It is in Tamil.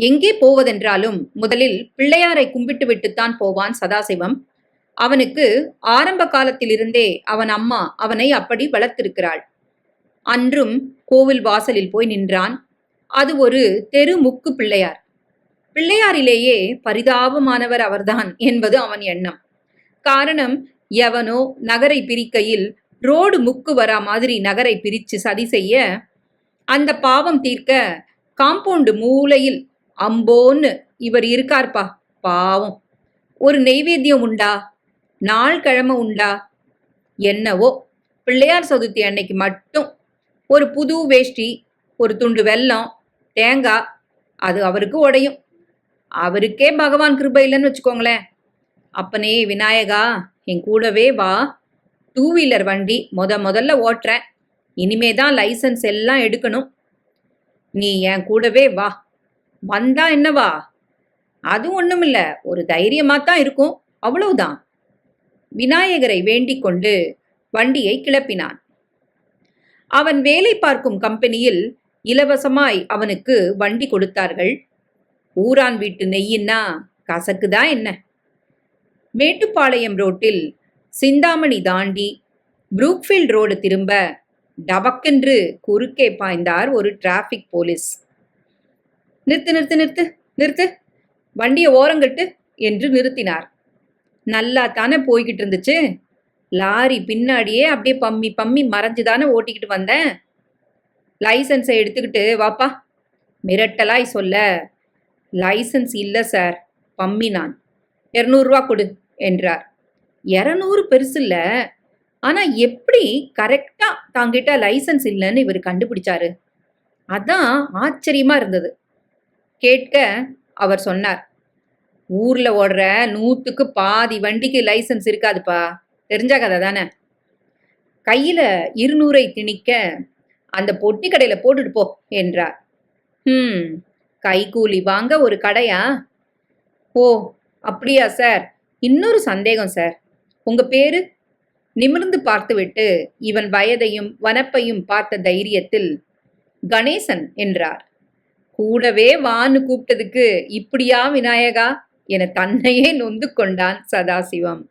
எங்கே போவதென்றாலும் முதலில் பிள்ளையாரை கும்பிட்டு விட்டுத்தான் போவான் சதாசிவம். அவனுக்கு ஆரம்ப காலத்திலிருந்தே அவன் அம்மா அவனை அப்படி வளர்த்திருக்கிறாள். அன்றும் கோவில் வாசலில் போய் நின்றான். அது ஒரு தெரு முக்கு பிள்ளையார். பிள்ளையாரிலேயே பரிதாபமானவர் அவர்தான் என்பது அவன் எண்ணம். காரணம், எவனோ நகரை பிரிக்கையில் ரோடு முக்கு வரா மாதிரி நகரை பிரிச்சு சதி செய்ய, அந்த பாவம் தீர்க்க காம்பவுண்டு மூலையில் அம்போன்னு இவர் இருக்கார்ப்பா. பாவம். ஒரு நெய்வேத்தியம் உண்டா? நாள் கிழமை உண்டா? என்னவோ பிள்ளையார் சதுர்த்தி அன்னைக்கு மட்டும் ஒரு புது வேஷ்டி, ஒரு துண்டு வெல்லம், தேங்காய், அது அவருக்கு உடையும். அவருக்கே பகவான் கிருபை இல்லைன்னு வச்சுக்கோங்களேன். அப்பனே விநாயகா, என் கூடவே வா. 2 வீலர் வண்டி முதல்ல ஓட்டுறேன். இனிமேதான் லைசன்ஸ் எல்லாம் எடுக்கணும். நீ என் கூடவே வா. வந்தா என்னவா? அது ஒண்ணுமில்ல, ஒரு தைரியமாத்தான் இருக்கும், அவ்வளவுதான். விநாயகரை வேண்டிக் கொண்டு வண்டியை கிளப்பினான். அவன் வேலை பார்க்கும் கம்பெனியில் இலவசமாய் அவனுக்கு வண்டி கொடுத்தார்கள். ஊரான் வீட்டு நெய்யின்னா கசக்குதா என்ன? மேட்டுப்பாளையம் ரோட்டில் சிந்தாமணி தாண்டி புரூக்ஃபீல்ட் ரோடு திரும்ப டபக்கென்று குறுக்கே பாய்ந்தார் ஒரு டிராஃபிக் போலீஸ். நிறுத்து நிறுத்து நிறுத்து நிறுத்து, வண்டியை ஓரங்கட்டு என்று நிறுத்தினார். நல்லா தானே போய்கிட்டு இருந்துச்சு. லாரி பின்னாடியே அப்படியே பம்மி பம்மி மறைஞ்சுதானே ஓட்டிக்கிட்டு வந்தேன். லைசன்ஸை எடுத்துக்கிட்டு வாப்பா. மிரட்டலாய் சொல்ல, லைசன்ஸ் இல்லை சார், பம்மினான். 200 ரூபா கொடு என்றார். 200 பெருசு இல்ல, ஆனா எப்படி கரெக்டா தாங்கிட்ட லைசன்ஸ் இல்லைன்னு இவர் கண்டுபிடிச்சாரு? அதான் ஆச்சரியமா இருந்தது. கேட்க அவர் சொன்னார், ஊர்ல ஓடுற 100க்கு பாதி வண்டிக்கு லைசன்ஸ் இருக்காதுப்பா, தெரிஞ்ச கதை தானே. கையில 200ஐ திணிக்க, அந்த பொட்டி கடையில போட்டுட்டு போ என்றார். கைக்கூலி வாங்க ஒரு கடையா? ஓ அப்படியா சார்? இன்னொரு சந்தேகம் சார், உங்க பேரு? நிமிர்ந்து பார்த்துவிட்டு இவன் வயதையும் வனப்பையும் பார்த்த தைரியத்தில் கணேசன் என்றார். கூடவே வான்னு கூப்பிட்டதுக்கு இப்படியா விநாயகா என தன்னையே நொந்து கொண்டான் சதாசிவம்.